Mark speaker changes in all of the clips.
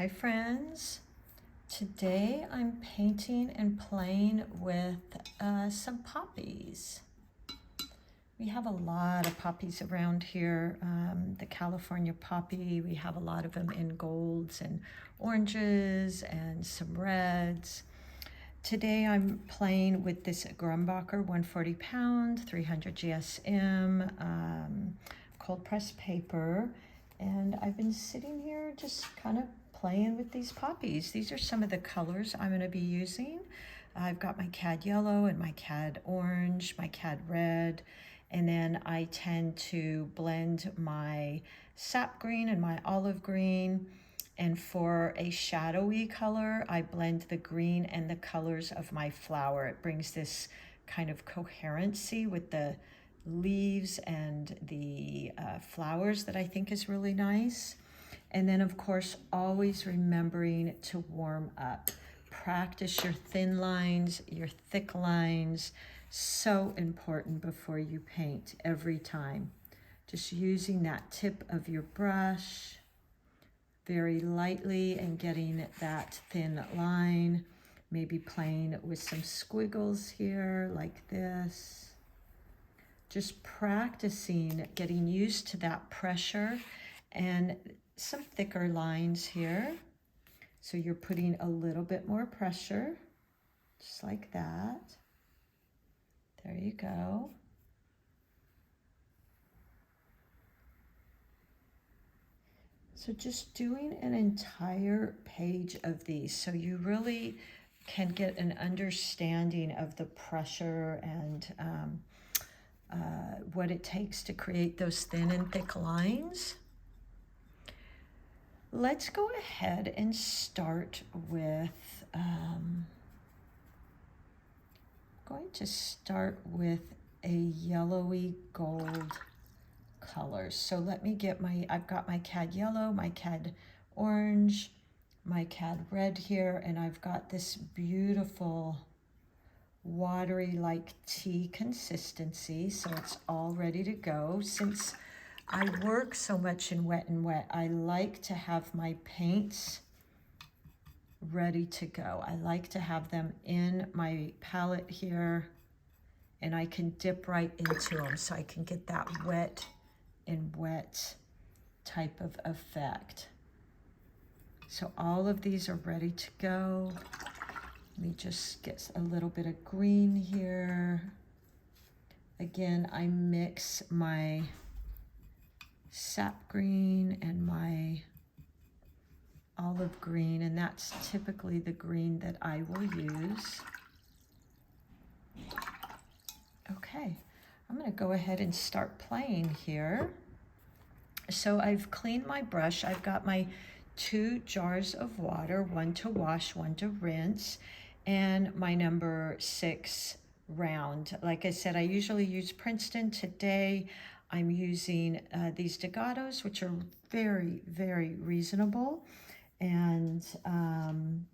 Speaker 1: Hi friends, today I'm painting and playing with some poppies. We have a lot of poppies around here. The California poppy, we have a lot of them in golds and oranges and some reds. Today I'm playing with this Grumbacher 140 pound, 300 GSM, cold pressed paper. And I've been sitting here just kind of playing with these poppies. These are some of the colors I'm going to be using. I've got my cad yellow and my cad orange, my cad red, and then I tend to blend my sap green and my olive green. And for a shadowy color, I blend the green and the colors of my flower. It brings this kind of coherency with the leaves and the flowers that I think is really nice. And then of course, always remembering to warm up. Practice your thin lines, your thick lines. So important before you paint every time. Just using that tip of your brush very lightly and getting that thin line. Maybe playing with some squiggles here like this. Just practicing, getting used to that pressure and some thicker lines here. So you're putting a little bit more pressure, just like that. There you go. So just doing an entire page of these so you really can get an understanding of the pressure and what it takes to create those thin and thick lines. Let's go ahead and start with, going to start with a yellowy gold color. So let me get I've got my cad yellow, my cad orange, my cad red here, and I've got this beautiful watery like tea consistency, so it's all ready to go. Since I work so much in wet and wet, I like to have my paints ready to go. I like to have them in my palette here, and I can dip right into them so I can get that wet and wet type of effect. So all of these are ready to go. Let me just get a little bit of green here. Again, I mix my sap green and my olive green, and that's typically the green that I will use. Okay, I'm going to go ahead and start playing here. So I've cleaned my brush. I've got my 2 jars of water, one to wash, one to rinse, and my number 6 round. Like I said, I usually use Princeton. Today I'm using these Degatos, which are very, very reasonable, and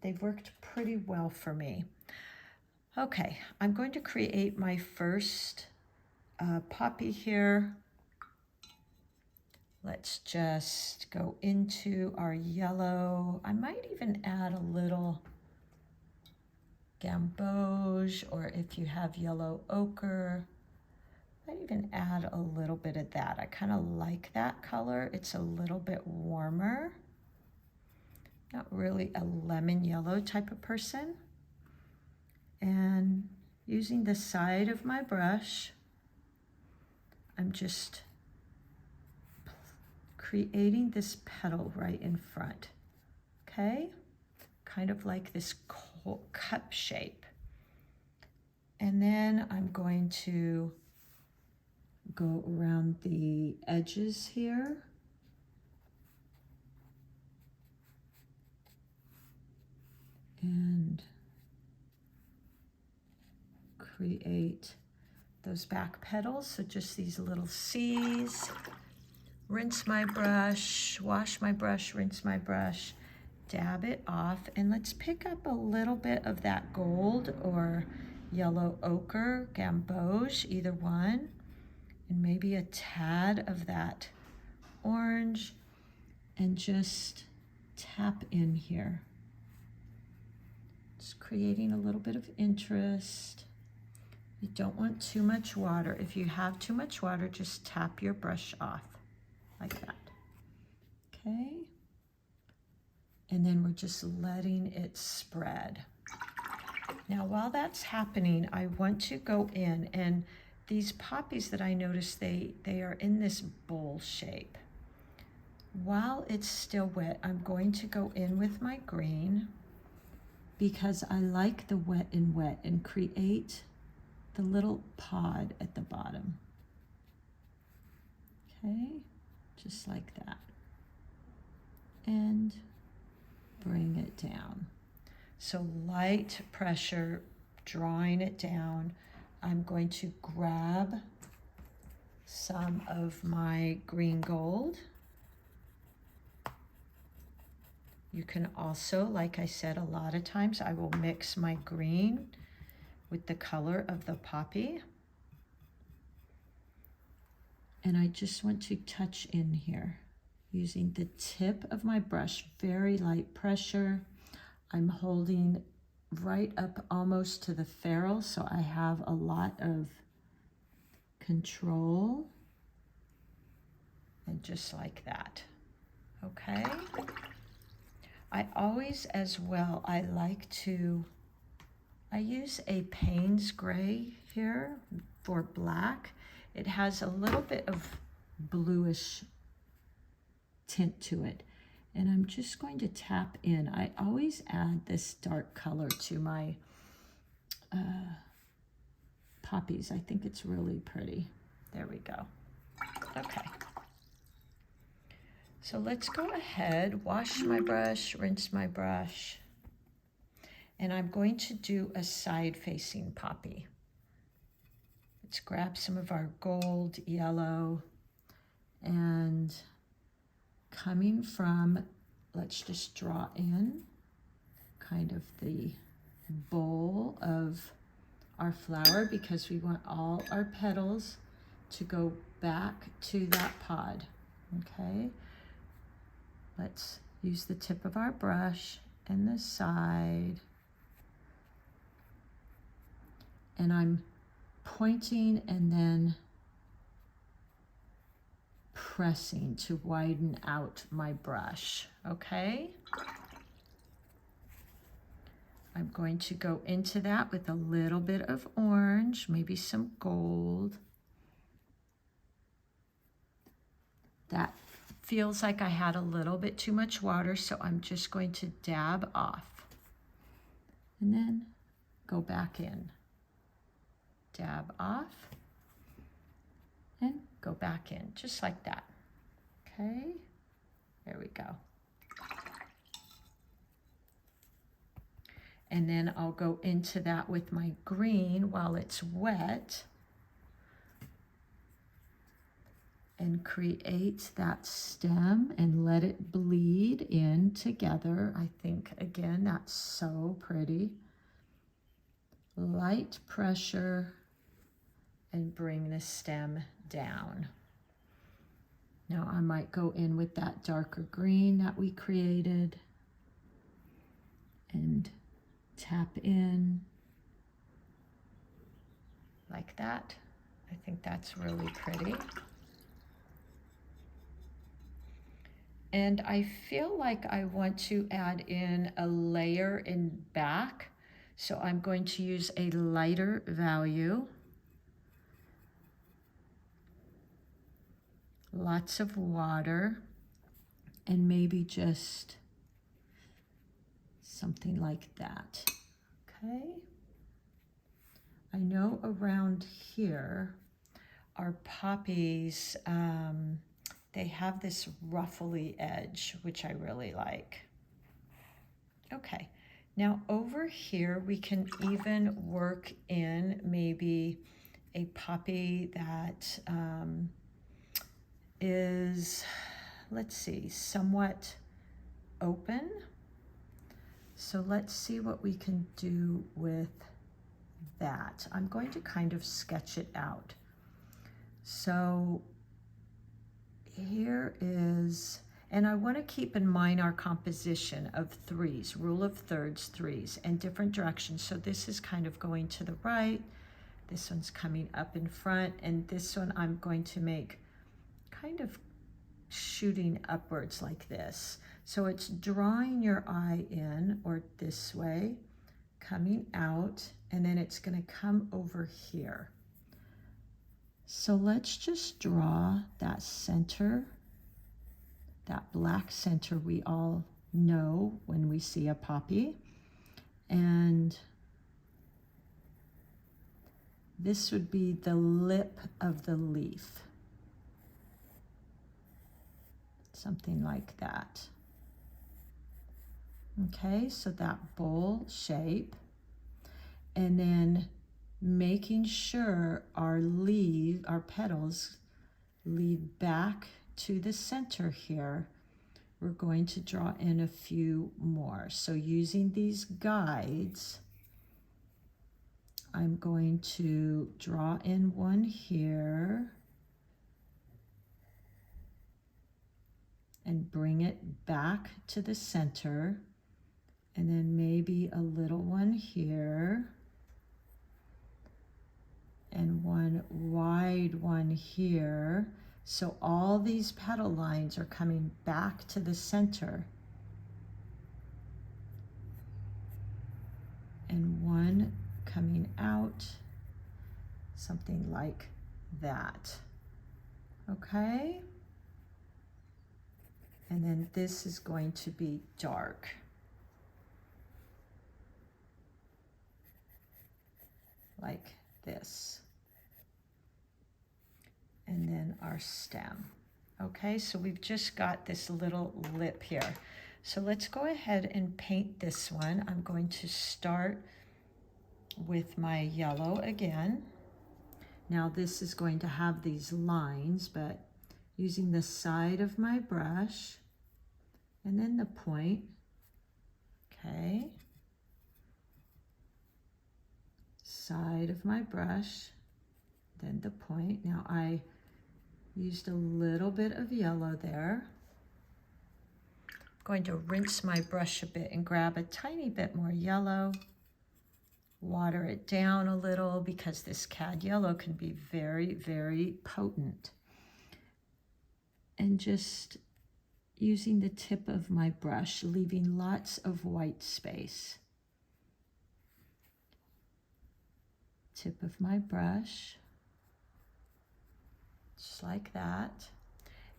Speaker 1: they've worked pretty well for me. Okay, I'm going to create my first poppy here. Let's just go into our yellow. I might even add a little gamboge, or if you have yellow ochre, I might even add a little bit of that. I kind of like that color. It's a little bit warmer. Not really a lemon yellow type of person. And using the side of my brush, I'm just creating this petal right in front, okay? Kind of like this cup shape. And then I'm going to go around the edges here. And create those back petals, so just these little C's. Rinse my brush, wash my brush, rinse my brush, dab it off, and let's pick up a little bit of that gold or yellow ochre, gamboge, either one, and maybe a tad of that orange, and just tap in here. Just creating a little bit of interest. You don't want too much water. If you have too much water, just tap your brush off like that. Okay. And then we're just letting it spread. Now, while that's happening, I want to go in, and these poppies that I noticed, they are in this bowl shape. While it's still wet, I'm going to go in with my green because I like the wet and create the little pod at the bottom. Okay, just like that. And bring it down. So light pressure, drawing it down. I'm going to grab some of my green gold. You can also, like I said, a lot of times I will mix my green with the color of the poppy. And I just want to touch in here using the tip of my brush, very light pressure. I'm holding right up almost to the ferrule, so I have a lot of control. And just like that, okay? I always, as well, I use a Payne's gray here for black. It has a little bit of bluish tint to it. And I'm just going to tap in. I always add this dark color to my poppies. I think it's really pretty. There we go. Okay. So let's go ahead, wash my brush, rinse my brush, and I'm going to do a side-facing poppy. Let's grab some of our gold, yellow, and coming from, let's just draw in kind of the bowl of our flower because we want all our petals to go back to that pod, okay? Let's use the tip of our brush and the side. And I'm pointing and then pressing to widen out my brush, okay? I'm going to go into that with a little bit of orange, maybe some gold. That feels like I had a little bit too much water, so I'm just going to dab off and then go back in. Dab off and go back in, just like that. Okay, there we go. And then I'll go into that with my green while it's wet and create that stem and let it bleed in together. I think, again, that's so pretty. Light pressure and bring the stem down. Now I might go in with that darker green that we created and tap in like that. I think that's really pretty. And I feel like I want to add in a layer in back. So I'm going to use a lighter value. Lots of water, and maybe just something like that, okay? I know around here, our poppies, they have this ruffly edge, which I really like. Okay, now over here, we can even work in maybe a poppy that is, let's see, somewhat open. So let's see what we can do with that. I'm going to kind of sketch it out. So here is, And I want to keep in mind our composition of threes, rule of thirds, threes, and different directions. So this is kind of going to the right. This one's coming up in front. And this one I'm going to make kind of shooting upwards like this. So it's drawing your eye in, or this way, coming out, and then it's going to come over here. So let's just draw that center, that black center we all know when we see a poppy. And this would be the lip of the leaf. Something like that. Okay, so that bowl shape. And then making sure our petals lead back to the center here. We're going to draw in a few more. So using these guides, I'm going to draw in one here and bring it back to the center, and then maybe a little one here, and one wide one here. So all these petal lines are coming back to the center. And one coming out, something like that. Okay? And then this is going to be dark. Like this. And then our stem. Okay, so we've just got this little lip here. So let's go ahead and paint this one. I'm going to start with my yellow again. Now this is going to have these lines, but using the side of my brush and then the point. Okay. Side of my brush, then the point. Now I used a little bit of yellow there. I'm going to rinse my brush a bit and grab a tiny bit more yellow, water it down a little because this cad yellow can be very, very potent. And just using the tip of my brush, leaving lots of white space. Tip of my brush. Just like that.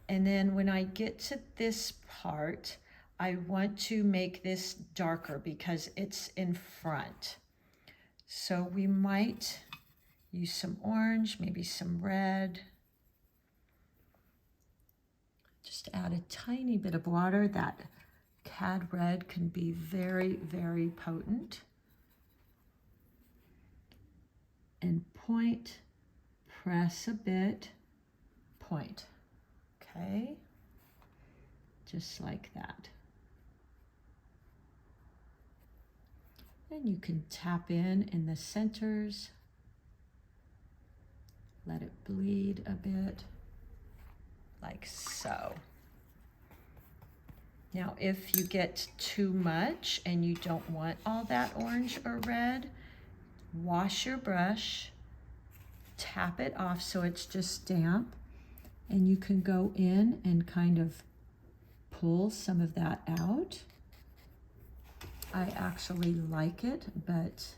Speaker 1: And then when I get to this part, I want to make this darker because it's in front. So we might use some orange, maybe some red. Just add a tiny bit of water. That cad red can be very, very potent. And point, press a bit. Point, okay, just like that. And you can tap in the centers, let it bleed a bit, like so. Now, if you get too much and you don't want all that orange or red, wash your brush, tap it off so it's just damp. And you can go in and kind of pull some of that out. I actually like it, but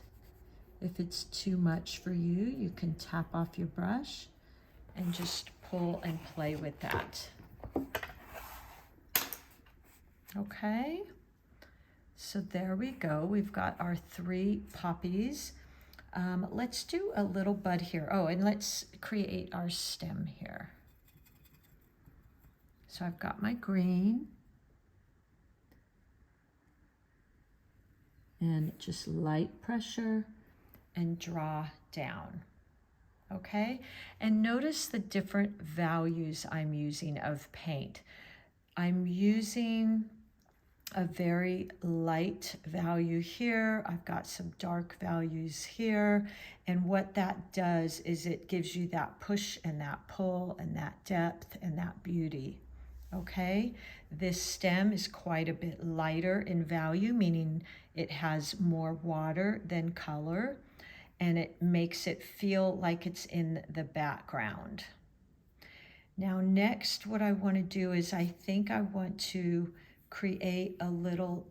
Speaker 1: if it's too much for you, you can tap off your brush and just pull and play with that. Okay, so there we go. We've got our 3 poppies. Let's do a little bud here. Oh, and let's create our stem here. So I've got my green, and just light pressure and draw down, okay? And notice the different values I'm using of paint. I'm using a very light value here. I've got some dark values here. And what that does is it gives you that push and that pull and that depth and that beauty. okay? This stem is quite a bit lighter in value, meaning it has more water than color, and it makes it feel like it's in the background. Now next, what I want to do is I think I want to create a little,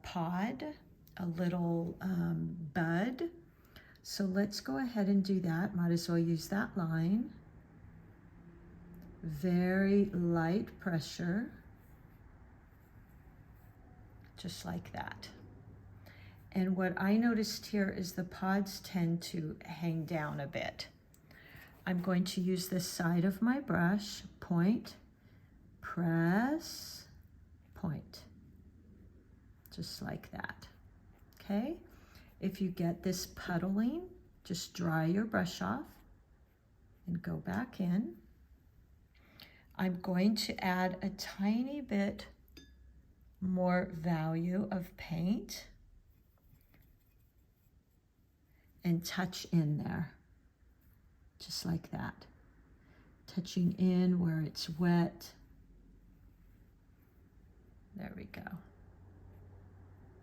Speaker 1: pod, a little bud. So let's go ahead and do that. Might as well use that line. Very light pressure, just like that. And what I noticed here is the pods tend to hang down a bit. I'm going to use this side of my brush, point, press, point, just like that, okay? If you get this puddling, just dry your brush off and go back in. I'm going to add a tiny bit more value of paint and touch in there, just like that. Touching in where it's wet. There we go.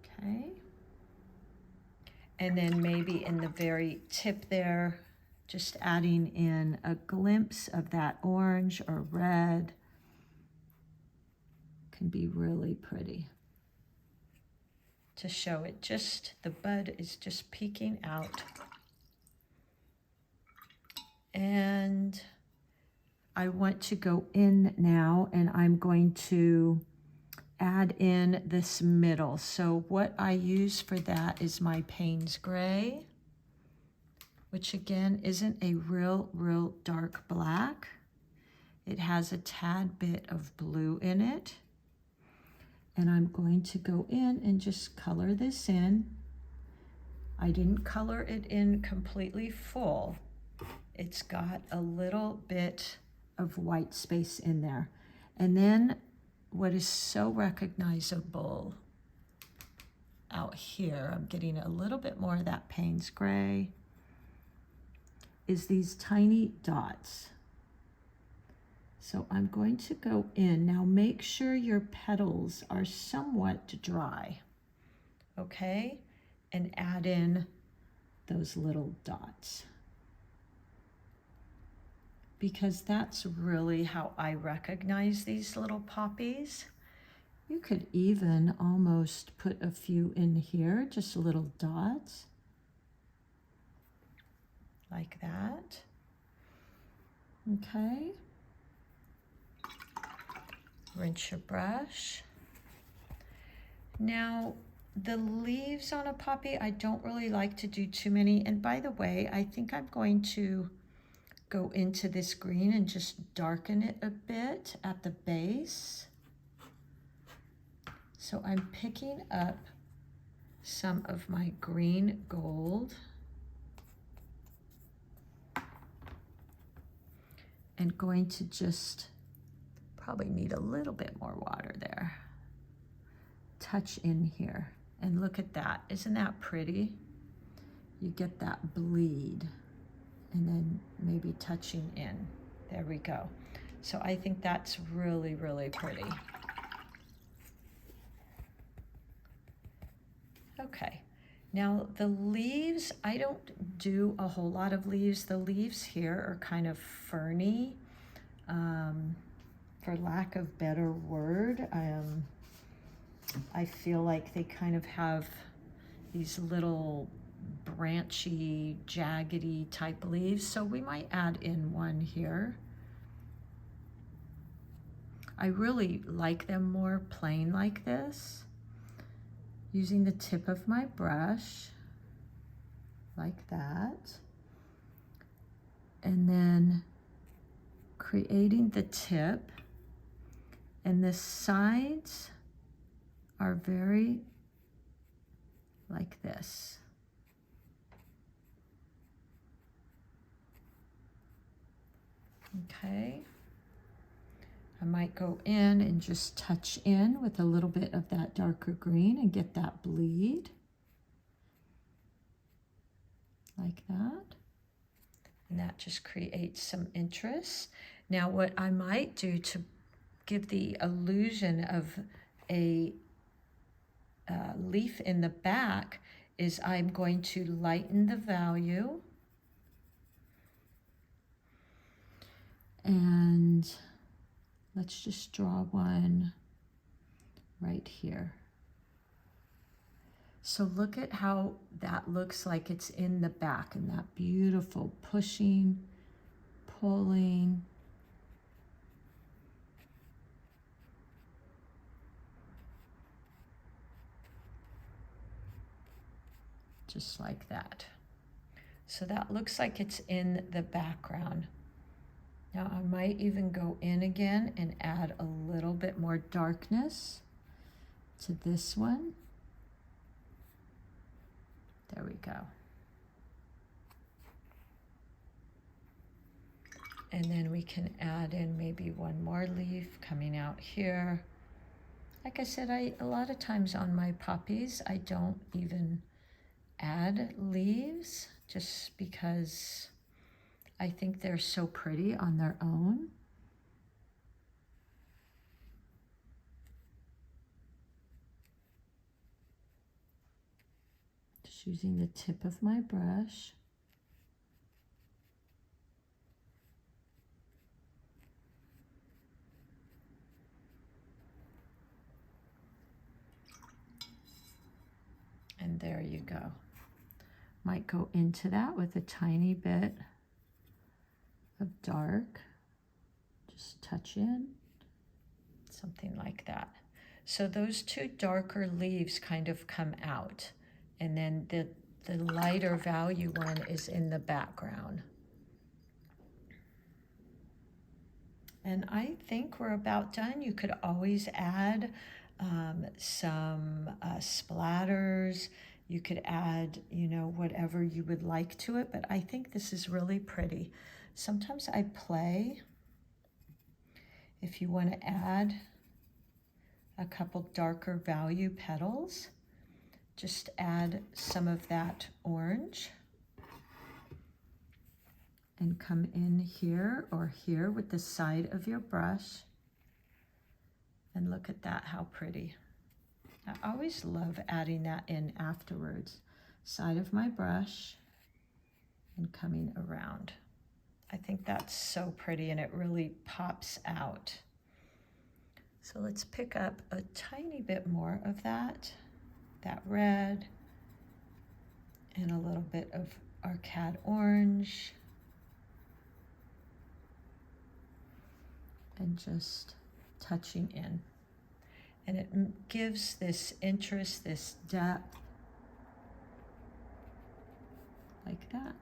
Speaker 1: Okay. And then maybe in the very tip there, just adding in a glimpse of that orange or red can be really pretty. To show it, just the bud is just peeking out. And I want to go in now, and I'm going to add in this middle. So what I use for that is my Payne's Gray, which again isn't a real dark black. It has a tad bit of blue in it. And I'm going to go in and just color this in. I didn't color it in completely full. It's got a little bit of white space in there. And then what is so recognizable out here, I'm getting a little bit more of that Payne's Gray, is these tiny dots. So I'm going to go in. Now make sure your petals are somewhat dry, okay? And add in those little dots, because that's really how I recognize these little poppies. You could even almost put a few in here, just little dots, like that. Okay. Rinse your brush. Now, the leaves on a poppy, I don't really like to do too many. And by the way, I think I'm going to go into this green and just darken it a bit at the base. So I'm picking up some of my green gold and going to just probably need a little bit more water there. Touch in here, and look at that. Isn't that pretty? You get that bleed, and then maybe touching in. There we go. So I think that's really pretty. Okay, now the leaves, I don't do a whole lot of leaves. The leaves here are kind of ferny, for lack of better word. I feel like they kind of have these little branchy, jaggedy type leaves, so we might add in one here. I really like them more plain like this. Using the tip of my brush, like that. And then creating the tip, and the sides are very like this. Okay. I might go in and just touch in with a little bit of that darker green and get that bleed. Like that. And that just creates some interest. Now what I might do to give the illusion of a leaf in the back is I'm going to lighten the value and let's just draw one right here. So look at how that looks like it's in the back and that beautiful pushing, pulling. Just like that. So that looks like it's in the background. Now I might even go in again and add a little bit more darkness to this one. There we go. And then we can add in maybe one more leaf coming out here. Like I said, a lot of times on my poppies, I don't even add leaves just because I think they're so pretty on their own. Just using the tip of my brush. And there you go. Might go into that with a tiny bit of dark. Just touch in, something like that. So those two darker leaves kind of come out, and then the lighter value one is in the background. And I think we're about done. You could always add some splatters. You could add, you know, whatever you would like to it, but I think this is really pretty. Sometimes I play. If you want to add a couple darker value petals, just add some of that orange and come in here or here with the side of your brush. And look at that, how pretty. I always love adding that in afterwards. Side of my brush and coming around. I think that's so pretty and it really pops out. So let's pick up a tiny bit more of that red, and a little bit of Arcad orange. And just touching in. And it gives this interest, this depth, like that.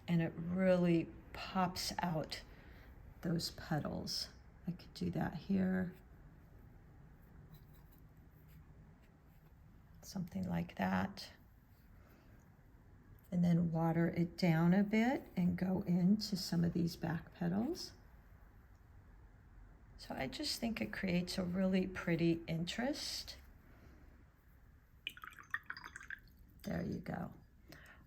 Speaker 1: And it really pops out those petals. I could do that here. Something like that. And then water it down a bit and go into some of these back petals. So I just think it creates a really pretty interest. There you go.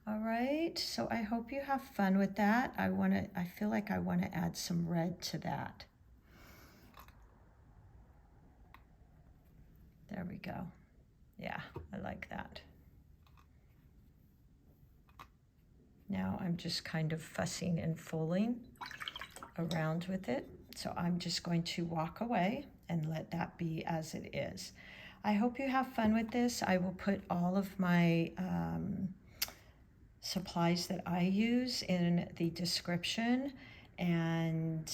Speaker 1: All right, so I hope you have fun with that. I feel like I want to add some red to that. There we go. Yeah, I like that. Now I'm just kind of fussing and fooling around with it. So I'm just going to walk away and let that be as it is. I hope you have fun with this. I will put all of my supplies that I use in the description. And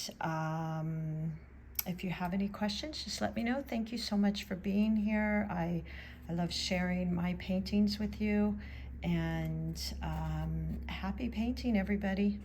Speaker 1: if you have any questions, just let me know. Thank you so much for being here. I love sharing my paintings with you. And happy painting, everybody.